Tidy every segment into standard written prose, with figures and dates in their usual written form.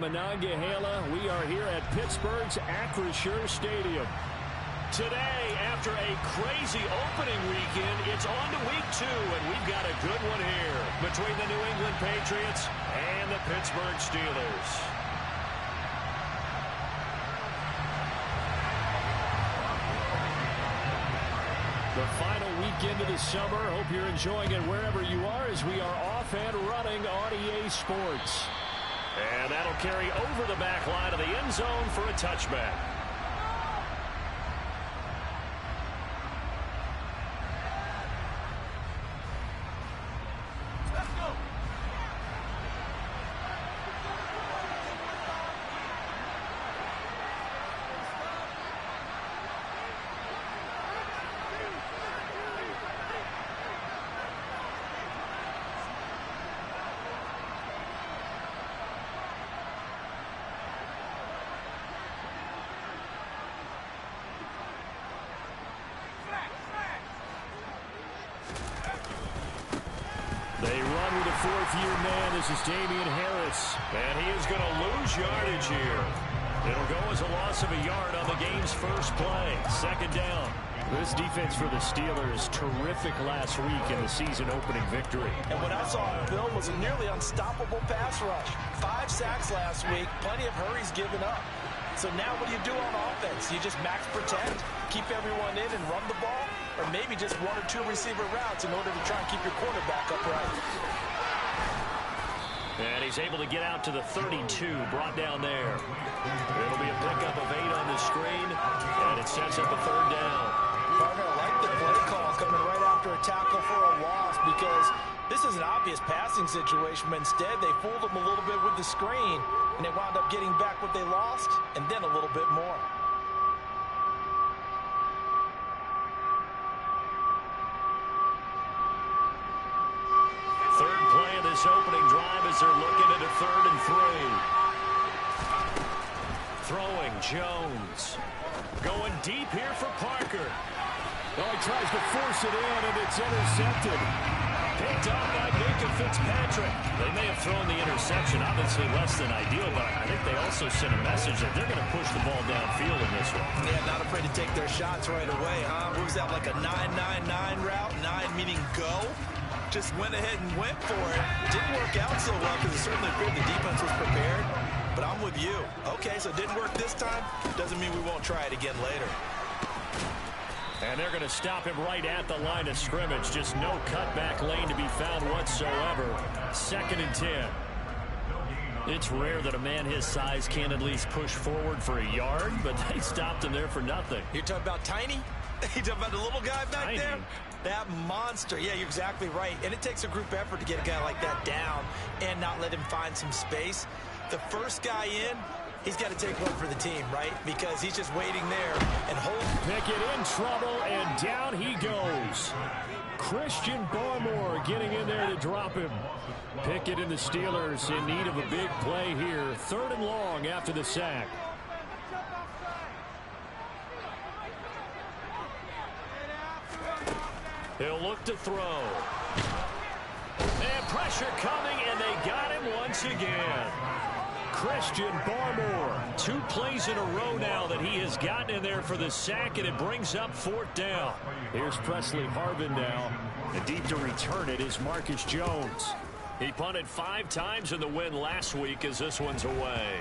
Monongahela. We are here at Pittsburgh's Acrisure Stadium. Today, after a crazy opening weekend, it's on to week 2, and we've got a good one here between the New England Patriots and the Pittsburgh Steelers. The final weekend of the summer. Hope you're enjoying it wherever you are as we are off and running on EA Sports. And that'll carry over the back line of the end zone for a touchback. They run with a fourth-year man. This is Damian Harris. And he is going to lose yardage here. It'll go as a loss of a yard on the game's first play. Second down. This defense for the Steelers, terrific last week in the season-opening victory. And what I saw on Bill was a nearly unstoppable pass rush. 5 sacks last week, plenty of hurries given up. So now what do you do on offense? You just max protect, keep everyone in and run the ball, or maybe just 1 or 2 receiver routes in order to try and keep your quarterback upright. And he's able to get out to the 32, brought down there. It'll be a pickup of 8 on the screen, and it sets up a third down. Partner, I like the play call coming right after a tackle for a loss because this is an obvious passing situation, but instead they fooled them a little bit with the screen, and they wound up getting back what they lost, and then a little bit more. Third play of this opening drive as they're looking at a 3rd and 3. Throwing Jones. Going deep here for Parker. Oh, he tries to force it in, and it's intercepted. Picked up by Minka Fitzpatrick. They may have thrown the interception, obviously less than ideal, but I think they also sent a message that they're going to push the ball downfield in this one. Yeah, not afraid to take their shots right away, huh? What was that, like a 9-9-9 route? 9 meaning go? Just went ahead and went for it. Didn't work out so well because it certainly appeared the defense was prepared. But I'm with you. Okay, so it didn't work this time. Doesn't mean we won't try it again later. And they're going to stop him right at the line of scrimmage. Just no cutback lane to be found whatsoever. 2nd and 10. It's rare that a man his size can at least push forward for a yard, but they stopped him there for nothing. You're talking about tiny? You're talking about the little guy back there? That monster. Yeah, you're exactly right. And it takes a group effort to get a guy like that down and not let him find some space. The first guy in, he's got to take one for the team, right? Because he's just waiting there and holding. Pickett in trouble, and down he goes. Christian Barmore getting in there to drop him. Pickett and the Steelers in need of a big play here. 3rd and long after the sack. He'll look to throw. And pressure coming, and they got him once again. Christian Barmore. 2 plays in a row now that he has gotten in there for the sack, and it brings up 4th down. Here's Presley Harvin now. And deep to return it is Marcus Jones. He punted 5 times in the win last week as this one's away.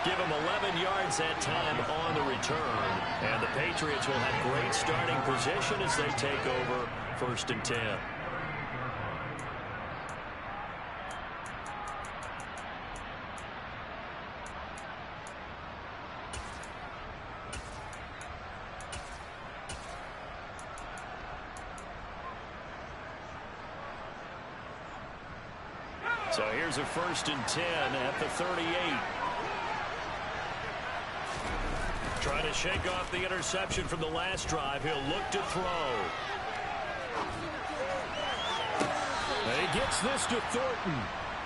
Give him 11 yards that time on the return. And the Patriots will have great starting position as they take over 1st and 10. So here's a 1st and 10 at the 38. Trying to shake off the interception from the last drive. He'll look to throw. And he gets this to Thornton.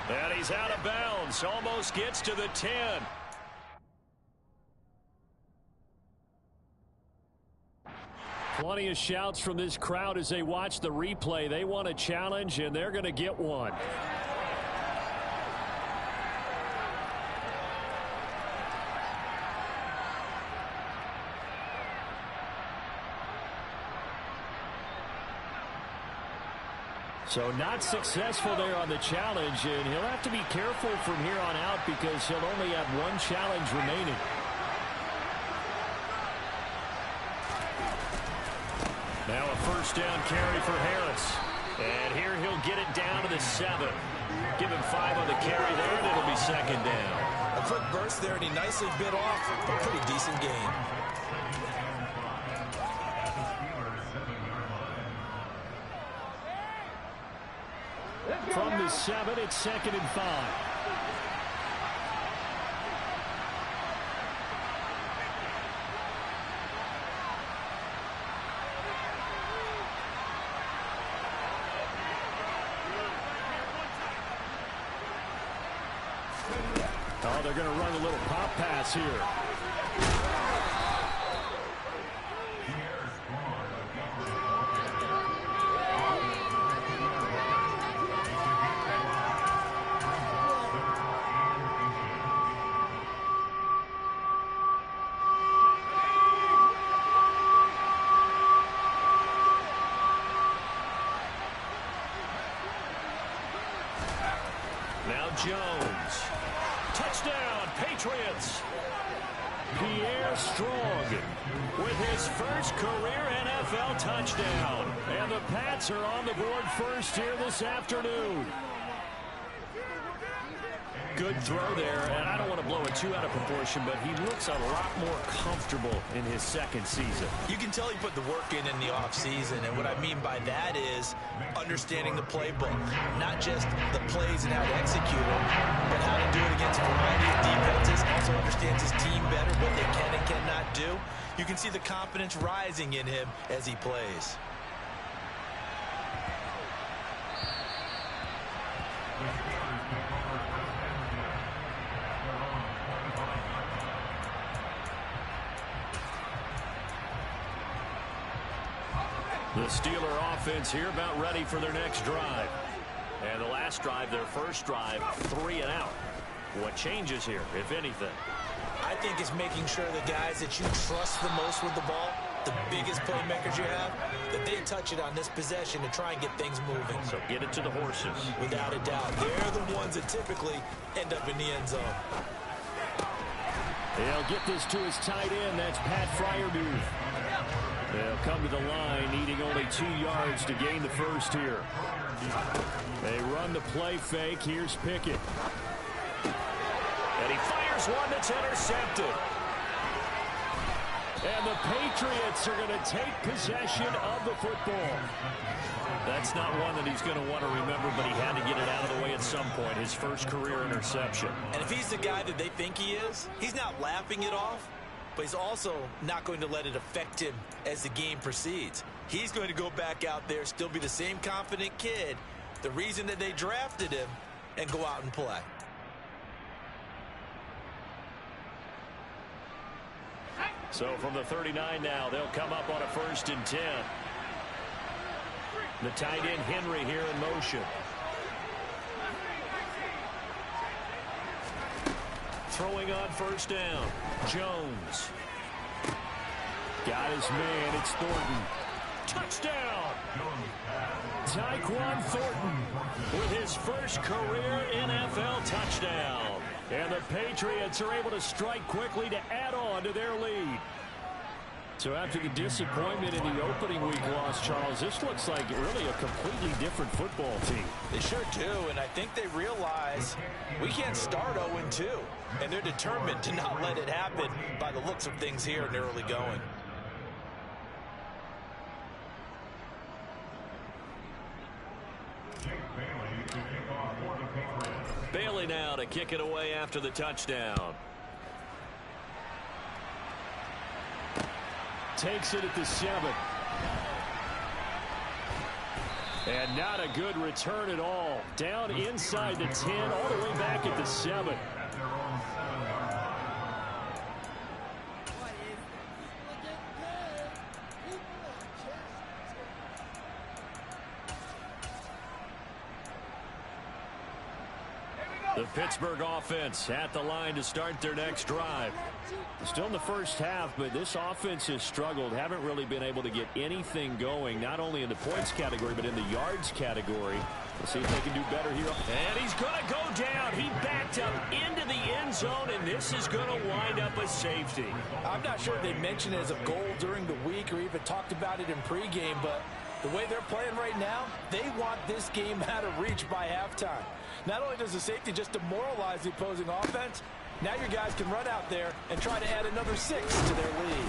And he's out of bounds. Almost gets to the 10. Plenty of shouts from this crowd as they watch the replay. They want a challenge, and they're going to get one. So not successful there on the challenge, and he'll have to be careful from here on out because he'll only have one challenge remaining. Now a first down carry for Harris. And here he'll get it down to the 7. Give him 5 on the carry there, and it'll be second down. A quick burst there, and he nicely bit off a pretty decent gain. From the 7, it's second and 5. Oh, they're going to run a little pop pass here. Now Jones. Touchdown, Patriots. Pierre Strong with his first career NFL touchdown. And the Pats are on the board first here this afternoon. Good throw there, and I don't want to blow it too out of proportion, but he looks a lot more comfortable in his second season. You can tell he put the work in the offseason, and what I mean by that is understanding the playbook, not just the plays and how to execute them, but how to do it against a variety of defenses. Also understands his team better, what they can and cannot do. You can see the confidence rising in him as he plays. The Steeler offense here about ready for their next drive. And the last drive, their first drive, 3 and out. What changes here, if anything? I think it's making sure the guys that you trust the most with the ball, the biggest playmakers you have, that they touch it on this possession to try and get things moving. So get it to the horses. Without a doubt. They're the ones that typically end up in the end zone. They'll get this to his tight end. That's Pat Freiermuth. They'll come to the line, needing only 2 yards to gain the first here. They run the play fake. Here's Pickett. And he fires one that's intercepted. And the Patriots are going to take possession of the football. That's not one that he's going to want to remember, but he had to get it out of the way at some point. His first career interception. And if he's the guy that they think he is, he's not laughing it off, but he's also not going to let it affect him as the game proceeds. He's going to go back out there, still be the same confident kid, the reason that they drafted him, and go out and play. So from the 39 now, they'll come up on a 1st and 10. The tight end Henry here in motion. Throwing on 1st down. Jones. Got his man. It's Thornton. Touchdown! Tyquan Thornton with his first career NFL touchdown. And the Patriots are able to strike quickly to add on to their lead. So after the disappointment in the opening week loss, Charles, this looks like really a completely different football team. They sure do, and I think they realize we can't start 0-2, and they're determined to not let it happen by the looks of things here in the early going. Bailey now to kick it away after the touchdown. Takes it at the 7. And not a good return at all. Down inside the 10, all the way back at the 7. The Pittsburgh offense at the line to start their next drive. Still in the first half, but this offense has struggled. Haven't really been able to get anything going, not only in the points category, but in the yards category. Let's see if they can do better here. And he's going to go down. He backed up into the end zone, and this is going to wind up a safety. I'm not sure they mentioned it as a goal during the week or even talked about it in pregame, but the way they're playing right now, they want this game out of reach by halftime. Not only does the safety just demoralize the opposing offense, now your guys can run out there and try to add another 6 to their lead.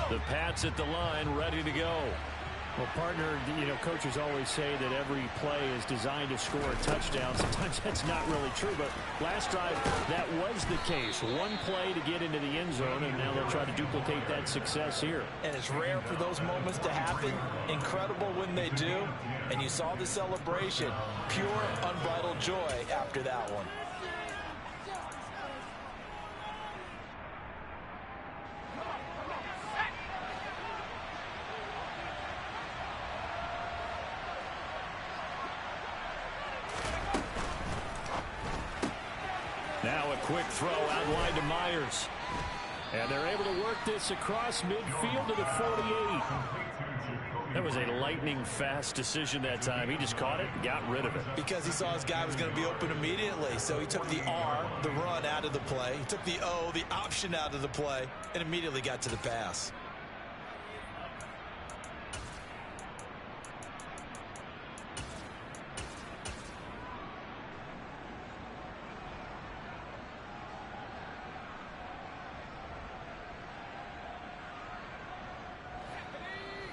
The Pats at the line, ready to go. Well, partner, coaches always say that every play is designed to score a touchdown. Sometimes that's not really true, but last drive, that was the case. One play to get into the end zone, and now they'll try to duplicate that success here. And it's rare for those moments to happen. Incredible when they do. And you saw the celebration. Pure, unbridled joy after that one. Now a quick throw out wide to Myers. And they're able to work this across midfield to the 48. That was a lightning-fast decision that time. He just caught it and got rid of it. Because he saw his guy was going to be open immediately. So he took the R, the run, out of the play. He took the O, the option, out of the play, and immediately got to the pass.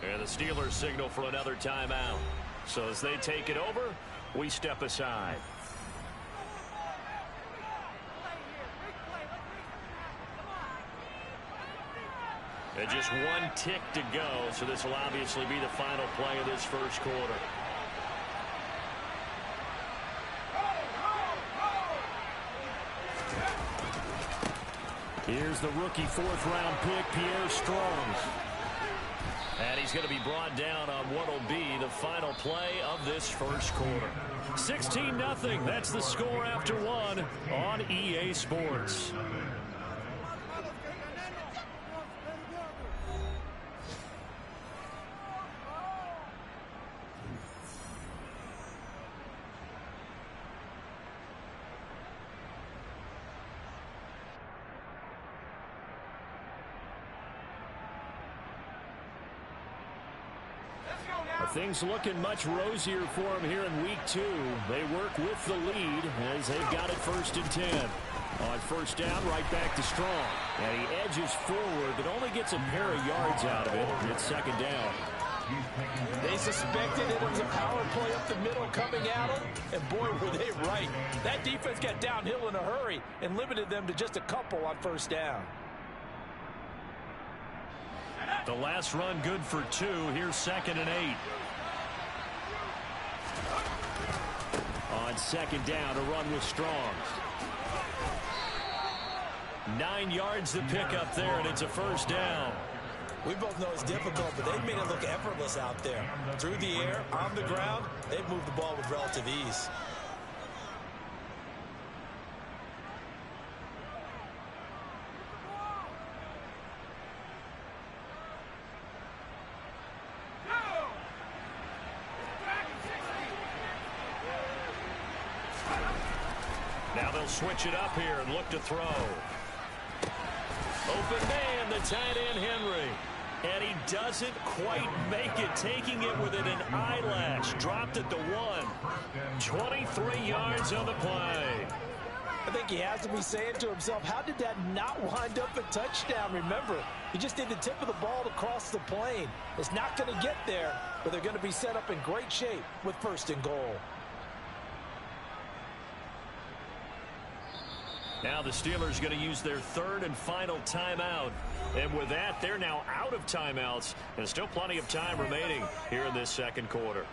And the Steelers signal for another timeout. So as they take it over, we step aside. And just one tick to go, so this will obviously be the final play of this first quarter. Here's the rookie fourth-round pick, Pierre Strong. And he's going to be brought down on what will be the final play of this first quarter. 16-0. That's the score after one on EA Sports. Things looking much rosier for him here in week 2. They work with the lead as they've got it 1st and 10. On first down, right back to Strong. And he edges forward, but only gets a pair of yards out of it. It's 2nd down. They suspected it was a power play up the middle coming at them, and boy, were they right. That defense got downhill in a hurry and limited them to just a couple on first down. The last run good for 2. Here's 2nd and 8. On 2nd down, a run with Strong. 9 yards to pick up there, and it's a first down. We both know it's difficult, but they've made it look effortless out there. Through the air, on the ground, they've moved the ball with relative ease. Now they'll switch it up here and look to throw. Open man, the tight end Henry. And he doesn't quite make it, taking it within an eyelash. Dropped at the 1. 23 yards on the play. I think he has to be saying to himself, how did that not wind up a touchdown? Remember, he just did the tip of the ball to cross the plane. It's not going to get there, but they're going to be set up in great shape with 1st and goal. Now the Steelers going to use their third and final timeout. And with that, they're now out of timeouts. And still plenty of time remaining here in this second quarter.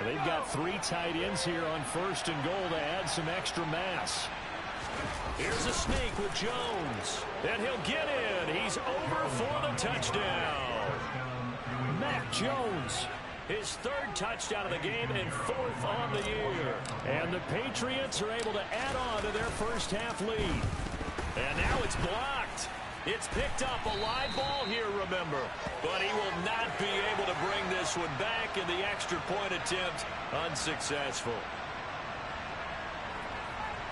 They've got 3 tight ends here on 1st and goal to add some extra mass. Here's a sneak with Jones. And he'll get in. He's over for the touchdown. Mac Jones. His 3rd touchdown of the game and 4th on the year. And the Patriots are able to add on to their first half lead. And now it's blocked. It's picked up, a live ball here, remember. But he will not be able to bring this one back, and the extra point attempt unsuccessful.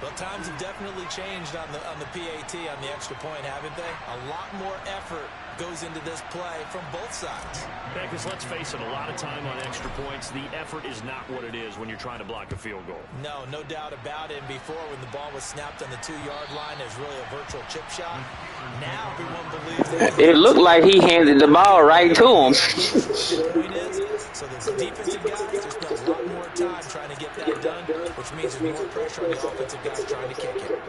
Well, times have definitely changed on the PAT, on the extra point, haven't they? A lot more effort goes into this play from both sides. Yeah, because let's face it, a lot of time on extra points, the effort is not what it is when you're trying to block a field goal. No doubt about it. And before, when the ball was snapped on the 2-yard line, it was really a virtual chip shot. Now everyone believes that it looked like he handed the ball right to him. So the defensive guys, there's spent a lot more time trying to get that done, which means there's more pressure on the offensive guys trying to kick it.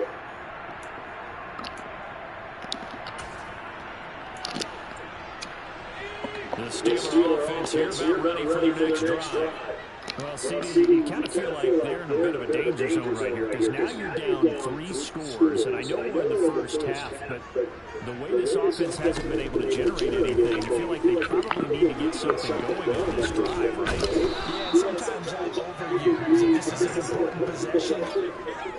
The Steelers offense here about ready for their next drive. Well, CD, you kind of feel like they're in a bit of a danger zone right here because now you're down 3 scores, and I know we're in the first half, but the way this offense hasn't been able to generate anything, I feel like they probably need to get something going on this drive, right? Yeah, and sometimes I overuse it. This is an important possession,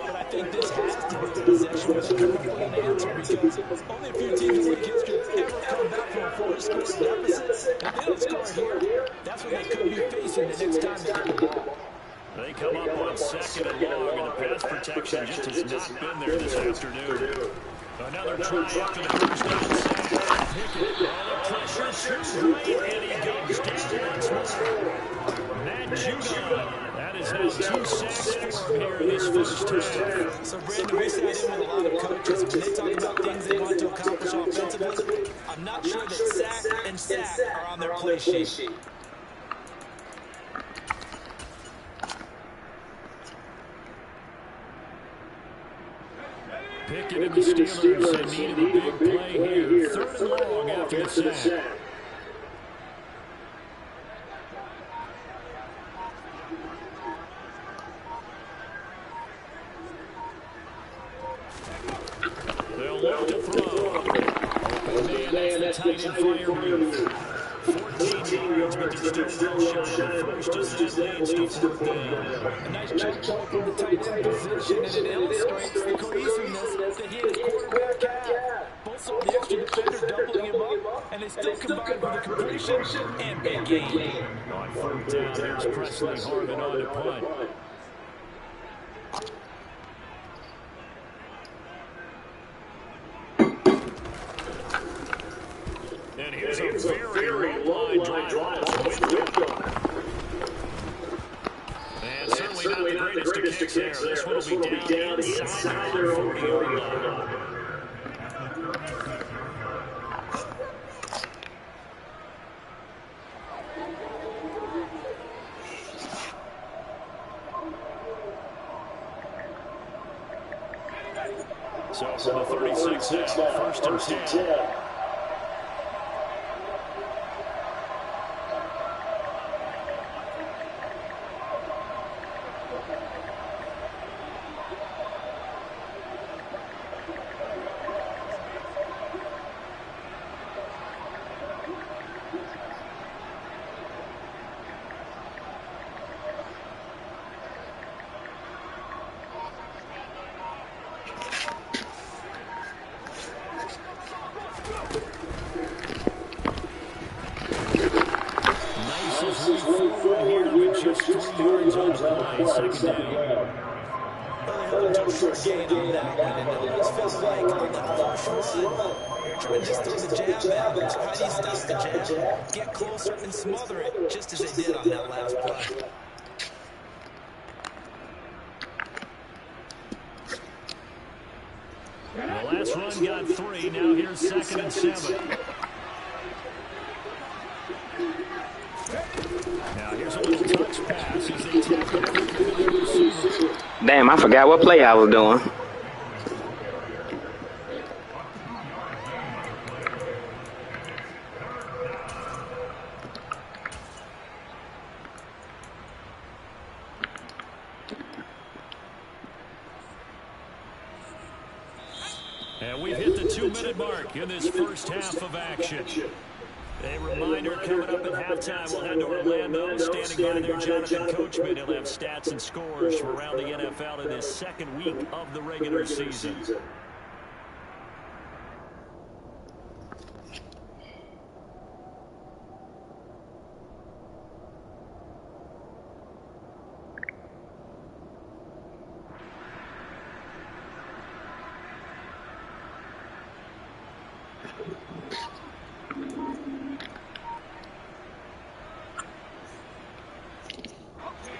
but I think this has to be a possession with a complete answer because only a few teams in league history have ever come back from a 4-score deficit. If they don't score here, that's what they could be facing the next time they get the ball. They come up on 2nd and long, and the pass protection just has not been there this afternoon. Another try after the first down sack. Pickett, pressure shoots right, and he goes down once more. Matt Judon. That is now 2 sacks for him here in this first half. So, Brandon, we sat in with a lot of coaches. When they talk about things they want to accomplish offensively, I'm not sure that sack and sack are on their play sheet. Pickett and the Steelers in need of a big play here. 3rd and long after the sack. They'll look to throw. Open man, that's the tight end fire move. 14 yards, but they're still well short of the first as that leads to 4th down. A nice jump ball from the tight end position, and it illustrates the cohesiveness that he and his quarterback have. Both saw the extra defender doubling him up, and they still combined with a completion and big gain. On 4th down, there's Presley Harvin on to punt. And here's a very low line drive and certainly not the greatest of kicks there. This one will be down inside their 40-yard line. So from the 36 out, 1st and 10. last run got 3. Now here's 2nd and 7. Now here's a little touch pass as they tap it quickly to their receiver. Damn, I forgot what play I was doing. And we've hit the 2-minute mark in this first half of action. A reminder coming up at halftime. We'll head to Orlando. Standing by there, Jonathan Coachman. He'll have stats and scores from around the NFL in his second week of the regular season.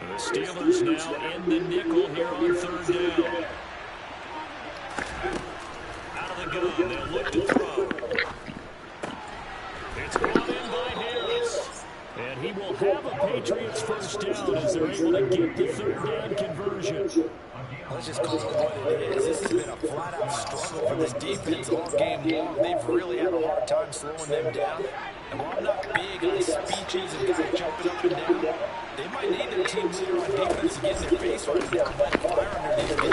The Steelers now in the nickel here on 3rd down. Out of the gun, they'll look to throw. It's brought in by Harris. And he will have a Patriots first down as they're able to get the 3rd down conversion. Let's just call it what it is. This has been a flat-out struggle for this defense all game long. They've really had a hard time slowing them down. And while I'm not big on speeches and guys jumping up and down, they might need their team leader on defense to get in their face right now. But fire under these guys.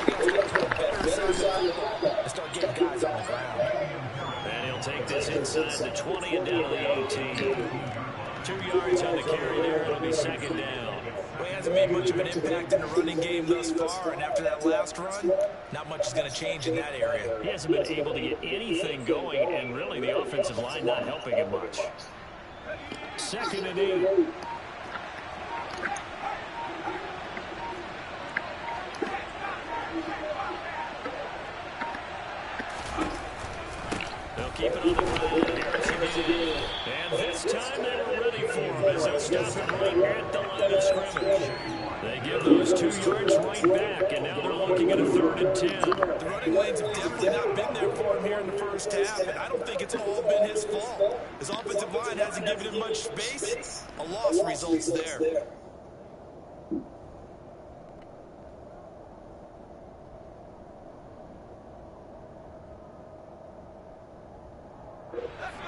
They got to get to a better side of the football and start getting guys on the ground. And he'll take this inside the 20 and down to the 18. 2 yards on the carry there. It'll be 2nd down. Well, he hasn't made much of an impact in the running game thus far, and after that last run, not much is going to change in that area. He hasn't been able to get anything going, and really the offensive line not helping him much. 2nd and 8. They'll keep it on the ground. And this time they were ready for him as they'll stop him right at the line of scrimmage. They give those 2 yards right back, and now they're looking at a 3rd and 10. The running lanes have definitely not been there for him here in the first half, and I don't think it's all been his fault. His offensive line hasn't given him much space. A loss results there.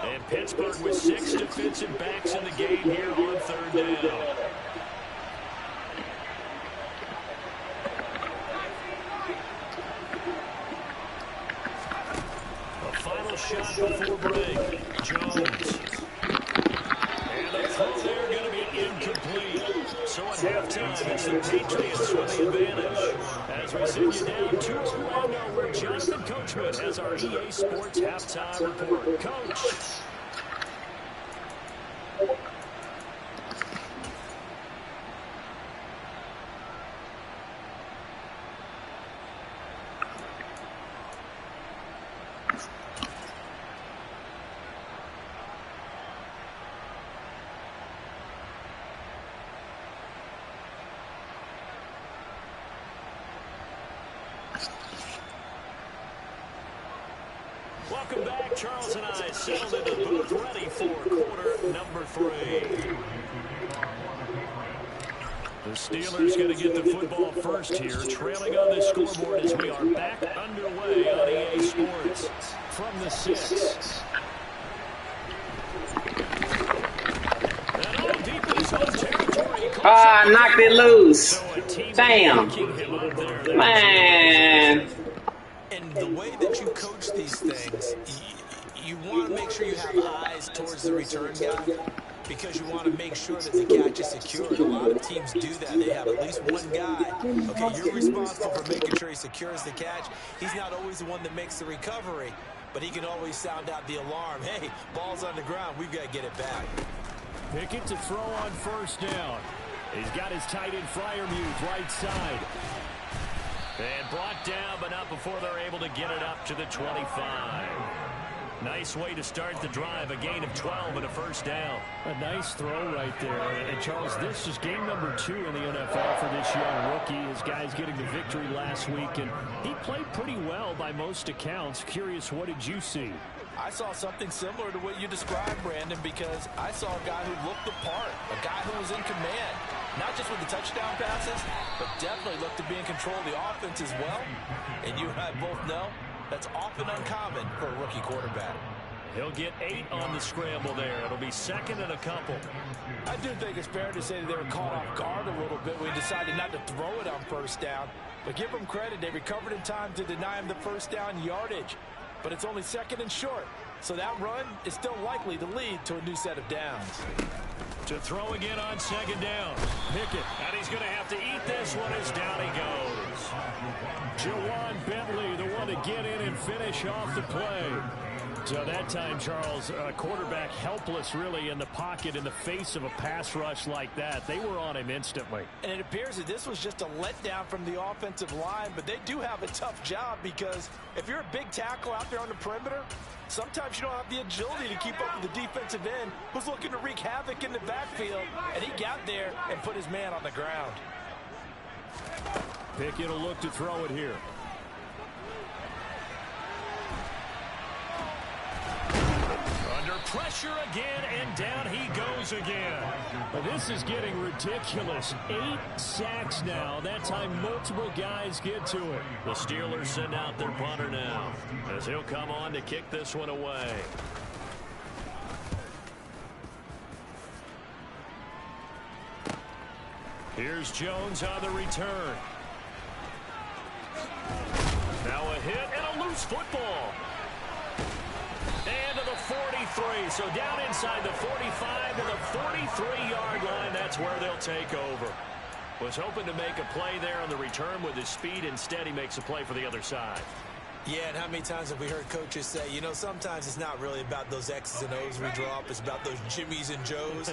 And Pittsburgh with 6 defensive backs in the game here on 3rd down. A final shot before break. Jones. And the throw there going to be incomplete. So at halftime, it's the Patriots with the advantage. As we send you down to Orlando, where Jonathan Coachman has our EA Sports halftime report. Coach. Welcome back. Charles and I settled in the booth, ready for quarter number 3. The Steelers going to get the football first here, trailing on the scoreboard as we are back underway on EA Sports from the 6. And all deep in his own territory. Knocked it loose. Damn. Man. And the way that you coach these things, you want to make sure you have eyes towards the return guy because you want to make sure that the catch is secured. A lot of teams do that. They have at least one guy. Okay, you're responsible for making sure he secures the catch. He's not always the one that makes the recovery, but he can always sound out the alarm. Hey, ball's on the ground. We've got to get it back. Pickett to throw on 1st down. He's got his tight end Freiermuth right side. And brought down, but not before they're able to get it up to the 25. Nice way to start the drive, a gain of 12 and a first down. A nice throw right there. And Charles, this is game number 2 in the NFL for this young rookie. His guys getting the victory last week, and he played pretty well by most accounts. Curious, what did you see? I saw something similar to what you described, Brandon, because I saw a guy who looked the part, a guy who was in command, not just with the touchdown passes, but definitely looked to be in control of the offense as well. And you and I both know that's often uncommon for a rookie quarterback. He'll get 8 on the scramble there. It'll be second and a couple. I do think it's fair to say that they were caught off guard a little bit when he decided not to throw it on first down. But give them credit, they recovered in time to deny him the first down yardage. But it's only second and short, so that run is still likely to lead to a new set of downs. To throw again on second down. Pickett, and he's going to have to eat this one as down he goes. Jawan Bentley, the one to get in and finish off the play. So that time, Charles, quarterback helpless really in the pocket in the face of a pass rush like that. They were on him instantly. And it appears that this was just a letdown from the offensive line, but they do have a tough job because if you're a big tackle out there on the perimeter, sometimes you don't have the agility to keep up with the defensive end who's looking to wreak havoc in the backfield, and he got there and put his man on the ground. Pickett will look to throw it here. Pressure again, and down he goes again. But this is getting ridiculous. 8 sacks now. That time multiple guys get to it. The Steelers send out their punter now as he'll come on to kick this one away. Here's Jones on the return. Now a hit and a loose football. And to the 43, so down inside the 45 to the 43-yard line. That's where they'll take over. Was hoping to make a play there on the return with his speed. Instead, he makes a play for the other side. Yeah, and how many times have we heard coaches say, you know, sometimes it's not really about those X's and O's we drop. It's about those Jimmies and Joes.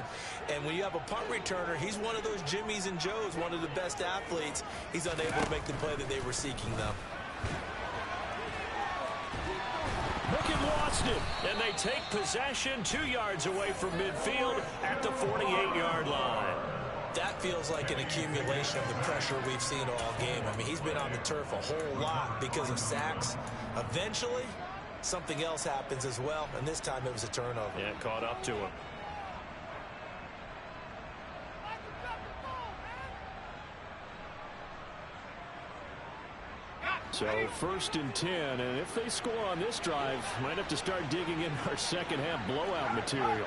And when you have a punt returner, he's one of those Jimmies and Joes, one of the best athletes. He's unable to make the play that they were seeking, though. Pickett lost it, and they take possession 2 yards away from midfield at the 48-yard line. That feels like an accumulation of the pressure we've seen all game. I mean, he's been on the turf a whole lot because of sacks. Eventually, something else happens as well, and this time it was a turnover. Yeah, it caught up to him. So 1st and 10, and if they score on this drive, might have to start digging in our second half blowout material.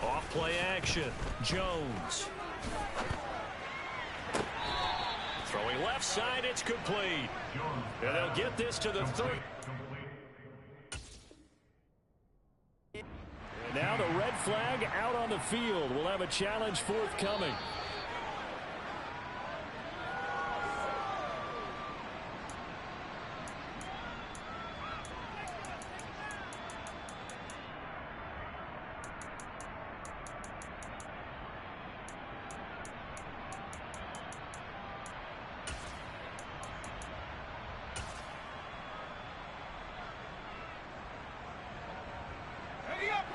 Off play action. Jones. Throwing left side, it's complete. And they'll get this to the 30. And now the red flag out on the field. We'll have a challenge forthcoming.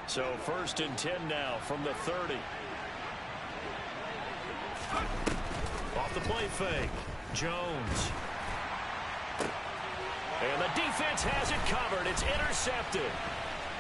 So 1st and 10 now from the 30. Off the play fake. Jones. And the defense has it covered. It's intercepted.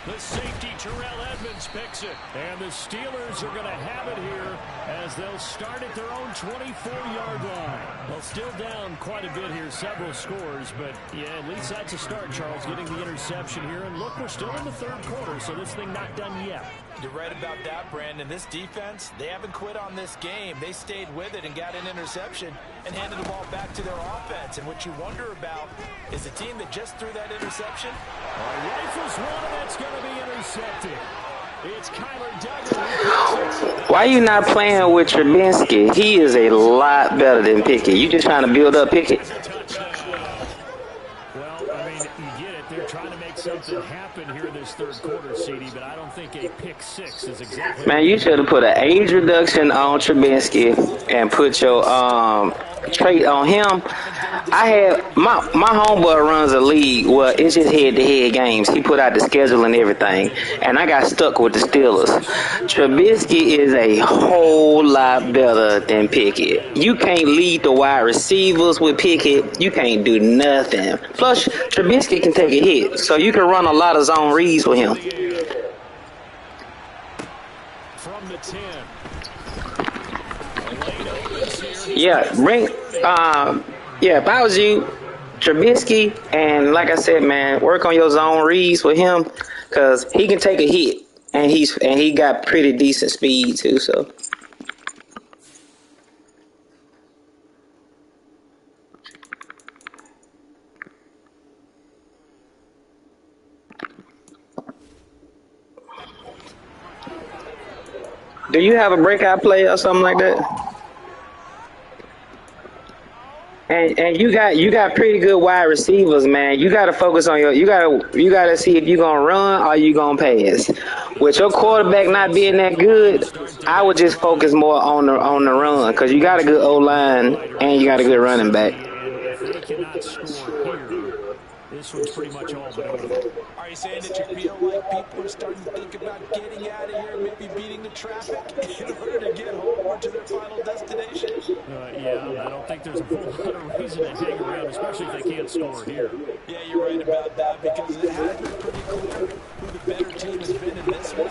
The safety, Terrell Edmonds, picks it. And the Steelers are going to have it here as they'll start at their own 24-yard line. Well, still down quite a bit here, several scores, but yeah, at least that's a start, Charles, getting the interception here. And look, we're still in the 3rd quarter, so this thing not done yet. You're right about that, Brandon. This defense, they haven't quit on this game. They stayed with it and got an interception and handed the ball back to their offense. And what you wonder about is the team that just threw that interception. Rifles one, and that's going to be intercepted. It's Kyler Duggan. Why are you not playing with Trubinsky? He is a lot better than Pickett. You just trying to build up Pickett. Well, I mean, you get it. They're trying to make something happen here in this 3rd quarter, CD, but I don't think a pick 6 is exactly... Man, you should have put an age reduction on Trubinsky and put your trait on him. I had my homeboy runs a league. Well, it's just head-to-head games. He put out the schedule and everything, and I got stuck with the Steelers. Trubisky is a whole lot better than Pickett. You can't lead the wide receivers with Pickett. You can't do nothing. Plus, Trubisky can take a hit, so you can run a lot of zone reads with him. From the 10. Yeah, if I was you, Trubisky, and like I said, man, work on your zone reads with him, cause he can take a hit, and he got pretty decent speed too. So. Do you have a breakout play or something like that? And you got pretty good wide receivers, man. You got to focus on you gotta see if you gonna run or you gonna pass. With your quarterback not being that good, I would just focus more on the run, because you got a good O line and you got a good running back. If they cannot score here, this one's pretty much all but over. Are you saying that you feel like people are starting to think about getting out of here, maybe beating the traffic in order to get home or to their final destination? Yeah, I don't think there's a whole lot of reason to hang around, especially if they can't score here. Yeah, you're right about that, because it has been pretty clear who the better team has been in this one.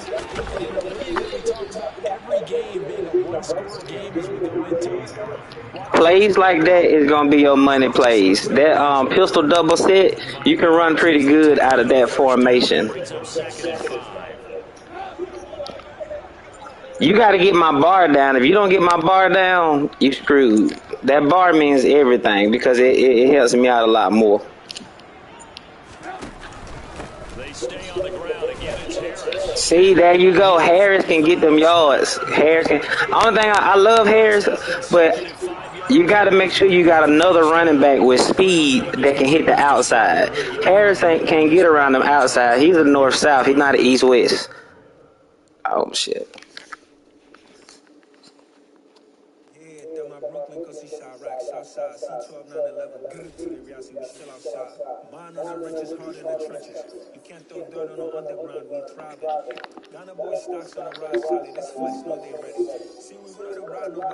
And in a league that we talked about every game being a one-score game as we go into it. Plays like that is gonna be your money plays. That pistol double set, you can run pretty good out of that formation. You got to get my bar down. If you don't get my bar down, you screwed. That bar means everything, because it helps me out a lot more. They stay on the ground again. It's Harris. See, there you go. Harris can get them yards. Harris can. Only thing I love Harris, but you got to make sure you got another running back with speed that can hit the outside. Harris can't get around them outside. He's a north-south. He's not an east-west. Oh, shit. Brooklyn, cause he shot rack, Southside, C12, 911, good to the reality, we still outside. Mine on the riches, hard in the trenches. You can't throw dirt on the underground, we thriving. Ghana boy stocks on the rise, solid. This flex know they ready. See, we ride around, nobody.